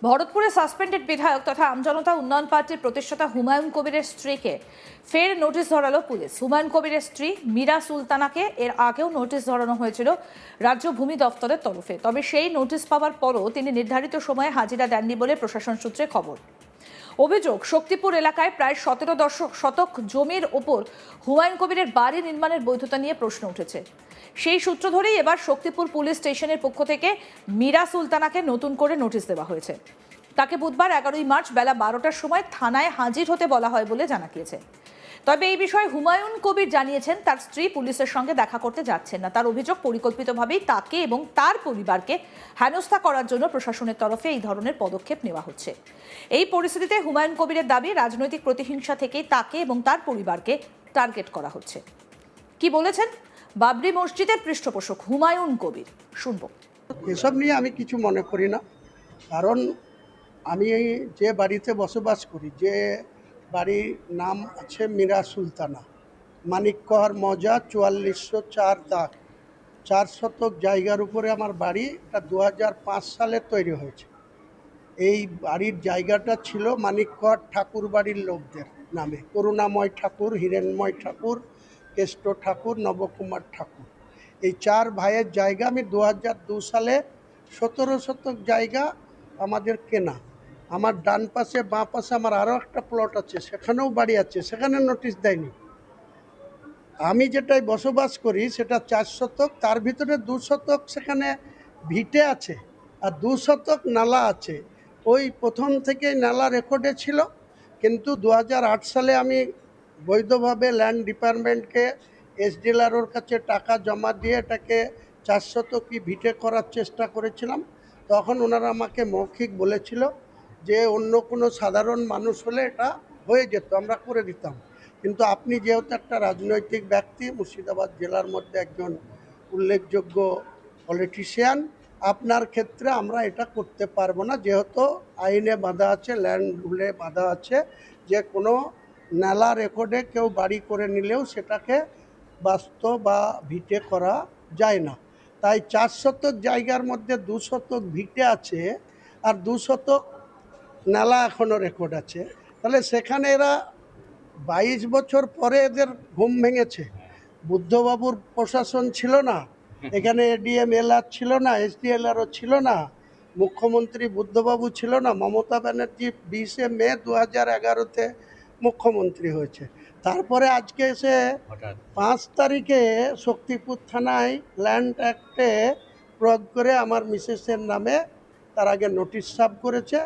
ভরতপুরে suspended বিধায়ক তথা আমজনতা উন্নয়ন পার্টির প্রতিষ্ঠাতা হুমায়ুন কবিরের স্ত্রীকে ফের নোটিশ ধরালো পুলিশ। হুমায়ুন কবিরের স্ত্রী মীরা সুলতানাকে এর আগেও নোটিশ ধরানো হয়েছিল রাজ্য ভূমি দফতরের তরফে, তবে সেই নোটিশ পাওয়ার পরও তিনি নির্ধারিত সময়ে হাজিরা দেননি বলে প্রশাসন সূত্রে খবর। অভিযোগ, শক্তিপুর এলাকায় প্রায় 17 শতক জমির ওপর হুমায়ুন কবিরের বাড়ি নির্মাণের বৈধতা নিয়ে প্রশ্ন উঠেছে। সেই সূত্র ধরেই এবার শক্তিপুর পুলিশ স্টেশনের পক্ষ থেকে মীরা সুলতানাকে নতুন করে নোটিশ দেওয়া হয়েছে। তাকে বুধবার 11ই মার্চ বেলা 12টার সময় থানায় হাজির হতে বলা হয় বলে জানা গিয়েছে। তবে এই বিষয়ে হুমায়ুন কবির জানিয়েছেন তার স্ত্রী পুলিশের সঙ্গে দেখা করতে যাচ্ছেন না। তার অভিযোগ, পরিকল্পিতভাবেই তাকে এবং তার পরিবারকে হেনস্থা করার জন্য প্রশাসনের তরফে এই ধরনের পদক্ষেপ নেওয়া হচ্ছে। এই পরিস্থিতিতে হুমায়ুন কবিরের দাবি, রাজনৈতিক প্রতিহিংসা থেকেই তাকে এবং তার পরিবারকে টার্গেট করা হচ্ছে। কি বলেছেন বাবরি মসজিদের পৃষ্ঠপোষক হুমায়ুন কবির, শুনবো। এসব নিয়ে আমি কিছু মনে করি না, কারণ আমি যে বাড়িতে বসবাস করি, যে বাড়ির নাম আছে মীরা সুলতানা, মানিককর মৌজা 4404 দাগ, 4 শতক জায়গার উপরে আমার বাড়ি। এটা 2005 সালে তৈরি হয়েছে। এই বাড়ির জায়গাটা ছিল মানিককর ঠাকুর বাড়ির লোকদের নামে, করুণাময় ঠাকুর, হিরেনময় ঠাকুর, কেষ্ট ঠাকুর, নবকুমার ঠাকুর। এই 4 ভাইয়ের জায়গা আমি 2002 সালে 17 শতক জায়গা আমাদের কেনা। আমার ডান পাশে বাঁ পাশে আমার আরও একটা প্লট আছে, সেখানেও বাড়ি আছে, সেখানে নোটিশ দেয়নি। আমি যেটাই বসবাস করি সেটা 4 শতক, তার ভিতরে 2 শতক সেখানে ভিটে আছে আর 2 শতক নালা আছে। ওই প্রথম থেকেই নালা রেকর্ডে ছিল, কিন্তু 2008 সালে আমি বৈধভাবে ল্যান্ড ডিপার্টমেন্টকে এসডিএলআরওর কাছে টাকা জমা দিয়ে এটাকে 4 শতকই ভিটে করার চেষ্টা করেছিলাম। তখন ওনারা আমাকে মৌখিক বলেছিল যে অন্য কোনো সাধারণ মানুষ হলে এটা হয়ে যেত, আমরা করে দিতাম। কিন্তু আপনি যেহেতু একটা রাজনৈতিক ব্যক্তি, মুর্শিদাবাদ জেলার মধ্যে একজন উল্লেখযোগ্য পলিটিশিয়ান, আপনার ক্ষেত্রে আমরা এটা করতে পারবো না, যেহেতু আইনে বাঁধা আছে, ল্যান্ড রুলে বাঁধা আছে যে কোনো নালা রেকর্ডে কেউ বাড়ি করে নিলেও সেটাকে বাস্তব বা ভিটে করা যায় না। তাই 4 শতক জায়গার মধ্যে 2 শতক ভিটে আছে আর 2 শতক নালা এখনও রেকর্ড আছে। তাহলে সেখানে এরা 22 বছর পরে এদের ঘুম ভেঙেছে। বুদ্ধবাবুর প্রশাসন ছিল না, এখানে এডিএম এলআর ছিল না, এসডিএলআরও ছিল না, মুখ্যমন্ত্রী বুদ্ধবাবু ছিল না। মমতা ব্যানার্জি 20 মে 2011-তে মুখ্যমন্ত্রী হয়েছে। তারপরে আজকে এসে 5 তারিখে শক্তিপুর থানায় ল্যান্ড অ্যাক্টে প্রয়োগ করে আমার মিসেসের নামে তার আগে নোটিশ সার্ভ করেছে।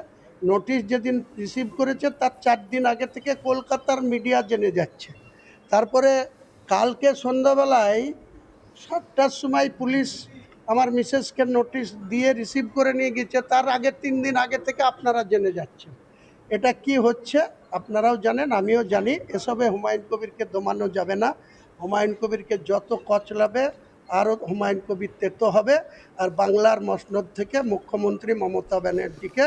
নোটিশ যেদিন রিসিভ করেছে তার 4 দিন আগে থেকে কলকাতার মিডিয়া জেনে যাচ্ছে। তারপরে কালকে সন্ধ্যাবেলায় 7টার সময় পুলিশ আমার মিসেসকে নোটিশ দিয়ে রিসিভ করে নিয়ে গেছে, তার আগে 3 দিন আগে থেকে আপনারা জেনে যাচ্ছেন। এটা কি হচ্ছে আপনারাও জানেন, আমিও জানি। এসবে হুমায়ুন কবিরকে দমানো যাবে না। হুমায়ুন কবিরকে যত কচলাবে আরও হুমায়ুন কবির তেতো হবে, আর বাংলার মসনদ থেকে মুখ্যমন্ত্রী মমতা ব্যানার্জিকে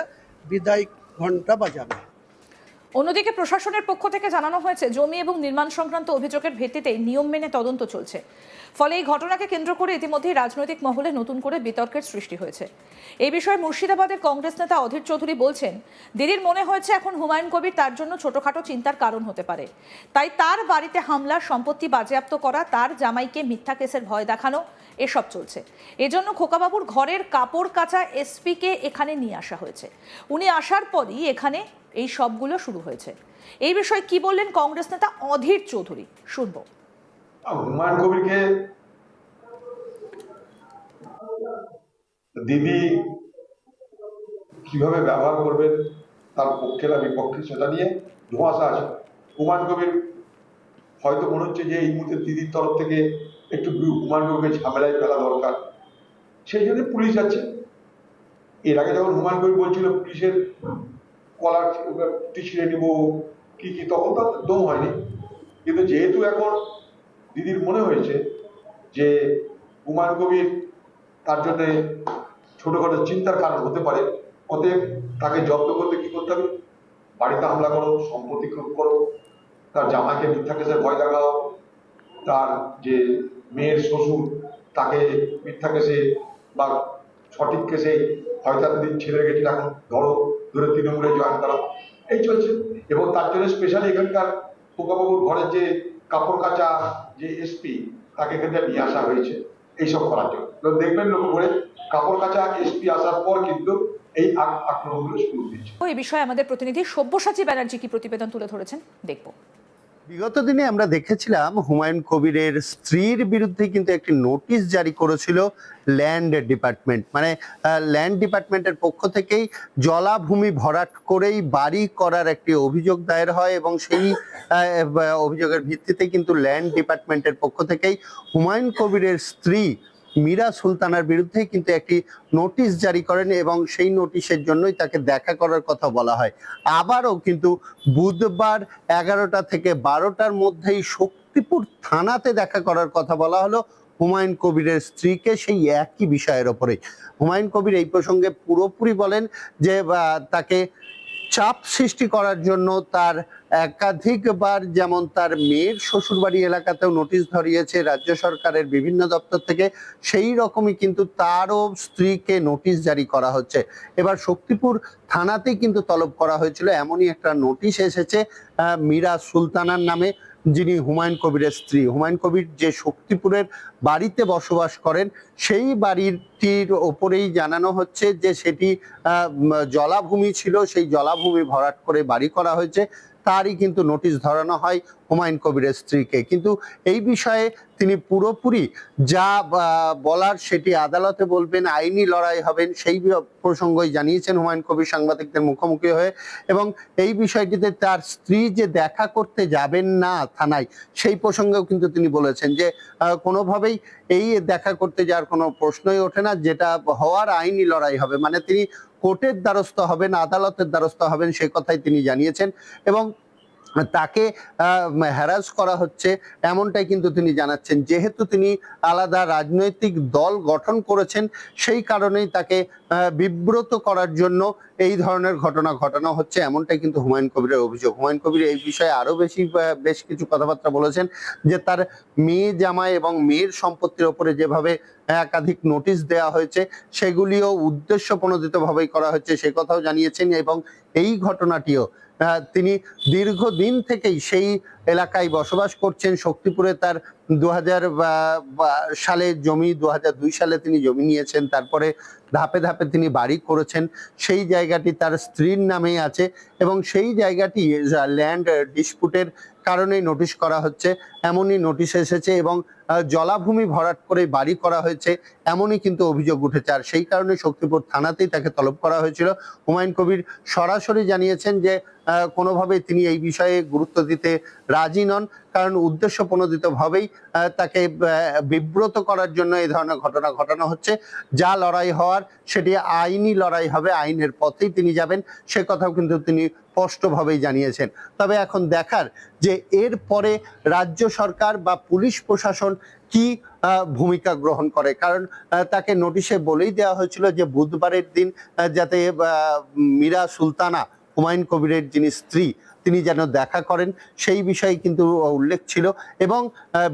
বিদায় ঘণ্টা বাজাবে। অন্যদিকে প্রশাসনের পক্ষ থেকে জানানো হয়েছে, জমি এবং নির্মাণ সংক্রান্ত অভিযোগের ভিত্তিতে নিয়ম মেনে তদন্ত চলছে। ফলে এই ঘটনাকে কেন্দ্র করে ইতিমধ্যেই রাজনৈতিক মহলে নতুন করে বিতর্কের সৃষ্টি হয়েছে। এই বিষয়ে মুর্শিদাবাদের কংগ্রেস নেতা অধীর চৌধুরী বলছেন, দিদির মনে হয়েছে এখন হুমায়ুন কবির তার জন্য ছোটখাটো চিন্তার কারণ হতে পারে, তাই তার বাড়িতে হামলা, সম্পত্তি বাজেয়াপ্ত করা, তার জামাইকে মিথ্যা কেসের ভয় দেখানো, এসব চলছে। এজন্য খোকাবাবুর ঘরের কাপড় কাচা এসপিকে এখানে নিয়ে আসা হয়েছে। উনি আসার পরই এখানে এই সবগুলো শুরু হয়েছে। এই বিষয়ে কি বললেন কংগ্রেস নেতা অধীর চৌধুরী, শুনবো। হুমায়ুন কবিরকে দিদি কিভাবে ব্যবহার করবেন, তার পক্ষে না বিপক্ষে, সেটা নিয়ে ধোঁয়াশা আছে। হুমায়ুন কবির হয়তো মনে হচ্ছে যে এই মুহূর্তে দিদির তরফ থেকে একটু হুমায়ুন কবিরকে ঝামেলায় ফেলা দরকার, সেই জন্য পুলিশ যাচ্ছে। এর আগে যখন হুমায়ুন কবির বলছিল পুলিশের কলার ছিঁড়ে নিব কি, তখন তার দম হয়নি। কিন্তু যেহেতু এখন দিদির মনে হয়েছে যে হুমায়ুন কবির তার জন্য ছোটখাটো চিন্তার কারণ হতে পারে, অতএব তাকে জব্দ করতে কি করতে হবে, বাড়িতে হামলা করো, সম্পত্তি খুন করো, তার জামাইকে মিথ্যা কেসের ভয় দেখাও, তার যে মেয়ের শ্বশুর তাকে মিথ্যা কেসে বা সঠিক কেসে হয়তো এতদিন ছেড়ে গেছিল, এখন ধরে তৃণমূলে জয়েন করা, এই চলছে। এবং তার জন্য স্পেশালি এখানকার খোকাবাবুর ঘরের যে কাপড় কাচা যে এসপি, তাকে এখানে নিয়ে আসা হয়েছে এইসব করার জন্য। দেখবেন লক্ষ্য করে কাপড় কাচা এসপি আসার পর কিন্তু এই আক্রমণগুলো শুরু হয়েছে। এই বিষয়ে আমাদের প্রতিনিধি সব্যসাচী ব্যানার্জি কি প্রতিবেদন তুলে ধরেছেন দেখবো। বিগত দিনে আমরা দেখেছিলাম হুমায়ুন কবিরের স্ত্রীর বিরুদ্ধে কিন্তু একটি নোটিশ জারি করেছিল ল্যান্ড ডিপার্টমেন্ট, মানে ল্যান্ড ডিপার্টমেন্টের পক্ষ থেকেই জলাভূমি ভরাট করেই বাড়ি করার একটি অভিযোগ দায়ের হয় এবং সেই অভিযোগের ভিত্তিতে কিন্তু ল্যান্ড ডিপার্টমেন্টের পক্ষ থেকেই হুমায়ুন কবিরের স্ত্রী মীরা সুলতানার বিরুদ্ধে কিন্তু একটি নোটিশ জারি করেন এবং সেই নোটিশের জন্যই তাকে দেখা করার কথা বলা হয়। আবারও কিন্তু বুধবার 11টা থেকে 12টার মধ্যেই শক্তিপুর থানাতে দেখা করার কথা বলা হলো হুমায়ুন কবিরের স্ত্রীকে, সেই একই বিষয়ের ওপরে। হুমায়ুন কবির এই প্রসঙ্গে পুরোপুরি বলেন যে তাকে চাপ সৃষ্টি করার জন্য তার একাধিকবার, যেমন তার মেয়ের শ্বশুরবাড়ি এলাকাতেও নোটিশ ধরিয়েছে রাজ্য সরকারের বিভিন্ন দপ্তর থেকে, সেই রকমই কিন্তু তারও স্ত্রীকে নোটিশ জারি করা হচ্ছে। এবার শক্তিপুর থানাতেই কিন্তু তলব করা হয়েছিল, এমনই একটা নোটিশ এসেছে মীরা সুলতানার নামে, যিনি হুমায়ুন কবিরের স্ত্রী। হুমায়ুন কবির যে শক্তিপুরের বাড়িতে বসবাস করেন, সেই বাড়িটির ওপরেই জানানো হচ্ছে যে সেটি জলাভূমি ছিল, সেই জলাভূমি ভরাট করে বাড়ি করা হয়েছে, তারই কিন্তু নোটিশ ধরানো হয় হুমায়ুন কবিরের স্ত্রীকে। কিন্তু এই বিষয়ে তিনি পুরোপুরি যা বলার সেটি আদালতে বলবেন, আইনি লড়াই হবেন, সেই প্রসঙ্গই জানিয়েছেন হুমায়ুন কবির সাংবাদিকদের মুখোমুখি হয়ে। এবং এই বিষয়টিতে তার স্ত্রী যে দেখা করতে যাবেন না থানায়, সেই প্রসঙ্গেও কিন্তু তিনি বলেছেন যে কোনোভাবেই এই দেখা করতে যাওয়ার কোনো প্রশ্নই ওঠে না, যেটা হওয়ার আইনি লড়াই হবে, মানে তিনি কোর্টের দ্বারস্থ হবেন, আদালতের দ্বারস্থ হবেন, সে কথাই তিনি জানিয়েছেন। এবং তাকে হ্যারাস করা হচ্ছে এমনটাই কিন্তু তিনি জানাচ্ছেন। যেহেতু তিনি আলাদা রাজনৈতিক দল গঠন করেছেন, সেই কারণেই তাকে বিব্রত করার জন্য এই ধরনের ঘটনা ঘটানো হচ্ছে, এমনটাই কিন্তু হুমায়ুন কবিরের অভিযোগ। হুমায়ুন কবির এই বিষয়ে আরো বেশ কিছু কথাবার্তা বলেছেন, যে তার মেয়ে জামাই এবং মেয়ের সম্পত্তির ওপরে যেভাবে একাধিক নোটিশ দেওয়া হয়েছে, সেগুলিও উদ্দেশ্য প্রণোদিতভাবেই করা হচ্ছে, সে কথাও জানিয়েছেন। এবং এই ঘটনাটিও তিনি দীর্ঘদিন থেকেই সেই এলাকায় বসবাস করছেন। শক্তিপুরে তার 2000 সালে জমি, 2002 সালে তিনি জমি নিয়েছেন, তারপরে ধাপে ধাপে তিনি বাড়ি করেছেন, সেই জায়গাটি তার স্ত্রীর নামেই আছে এবং সেই জায়গাটি ল্যান্ড ডিসপুটের কারণেই নোটিশ করা হচ্ছে, এমনই নোটিশ এসেছে এবং জলাভূমি ভরাট করে বাড়ি করা হয়েছে, এমনই কিন্তু অভিযোগ উঠেছে। আর সেই কারণে শক্তিপুর থানাতেই তাকে তলব করা হয়েছিল। হুমায়ুন কবির সরাসরি জানিয়েছেন যে কোনোভাবেই তিনি এই বিষয়ে গুরুত্ব দিতে রাজি নন, কারণ উদ্দেশ্য প্রণোদিতভাবেই তাকে বিব্রত করার জন্য এই ধরনের ঘটনা ঘটানো হচ্ছে। যা লড়াই হওয়ার সেটি আইনি লড়াই হবে, আইনের পথেই তিনি যাবেন, সে কথাও কিন্তু তিনি স্পষ্টভাবেই জানিয়েছেন। তবে এখন দেখার যে এর পরে রাজ্য সরকার বা পুলিশ প্রশাসন কি ভূমিকা গ্রহণ করে, কারণ তাকে নোটিশে বলেই দেওয়া হয়েছিল যে বুধবারের দিন যাতে মীরা সুলতানা, হুমায়ুন কবিরের যিনি স্ত্রী, তিনি যেন দেখা করেন, সেই বিষয়ে কিন্তু উল্লেখ ছিল। এবং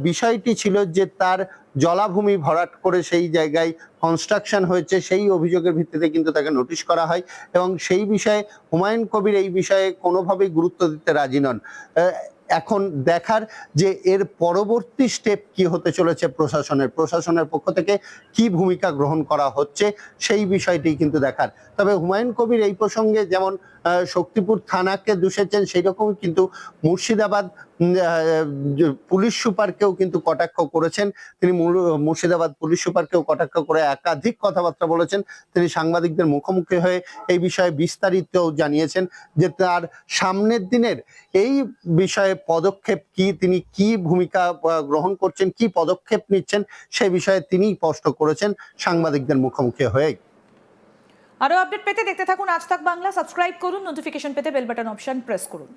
বিষয়টি ছিল যে তার জলাভূমি ভরাট করে সেই জায়গায় কনস্ট্রাকশন হয়েছে, সেই অভিযোগের ভিত্তিতে কিন্তু তাকে নোটিশ করা হয়। এবং সেই বিষয়ে হুমায়ুন কবির এই বিষয়ে কোনোভাবেই গুরুত্ব দিতে রাজি নন। এখন দেখার যে এর পরবর্তী স্টেপ কি হতে চলেছে, প্রশাসনের পক্ষ থেকে কি ভূমিকা গ্রহণ করা হচ্ছে, সেই বিষয়টি কিন্তু দেখার। তবে হুমায়ুন কবির এই প্রসঙ্গে যেমন শক্তিপুর থানাকে দূষেছেন, সেই রকমই কিন্তু মুর্শিদাবাদ পুলিশ সুপারকেও কিন্তু কটাক্ষ করেছেন। তিনি মুর্শিদাবাদ পুলিশ সুপারকেও কটাক্ষ করে একাধিক কথাবার্তা বলেছেন। তিনি সাংবাদিকদের মুখোমুখি হয়ে এই বিষয়ে বিস্তারিত জানিয়েছেন যে তার সামনের দিনের এই বিষয়ে পদক্ষেপ কি, তিনি কি ভূমিকা গ্রহণ করছেন, কি পদক্ষেপ নিচ্ছেন, সেই বিষয়ে তিনি স্পষ্ট করেছেন সাংবাদিকদের মুখোমুখি হয়ে। আরো আপডেট পেতে দেখতে থাকুন আজ তাক বাংলা, সাবস্ক্রাইব করুন, নোটিফিকেশন পেতে বেল বাটন অপশন প্রেস করুন।